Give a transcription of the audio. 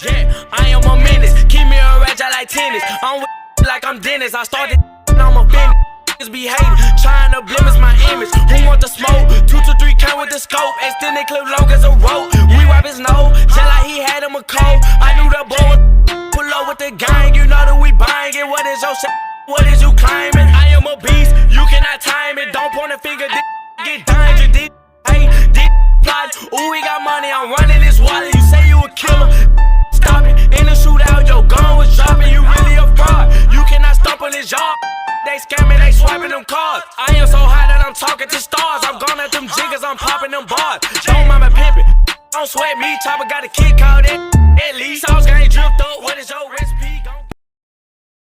Yeah, I am a menace. Keep me a ratchet like tennis. I'm with like I'm Dennis. I started I'm offended. Niggas be hating, trying to blemish my image. Who want the smoke? 2 to 3 count with the scope. Extended clip long as a rope. We wipe his nose, just like he had him a cold. I knew the boy would pull up with the gang. You know that we buying it. What is your shit? What is you claiming? I am a beast, you cannot time it. Don't point a finger, get danger. Hey, plot. Ooh, we got money, I'm running this wallet. You say you a killer, stop it. In the shootout, your gun was dropping. You really a fraud, you cannot stop on this job. They scamming, they swiping them cards. I am so high that I'm talking to stars. I'm gone at them jiggers, I'm popping them bars. Don't mind me pimping, don't sweat me. Chopper got a kid called it. At least I was getting dripped up. What is your risk?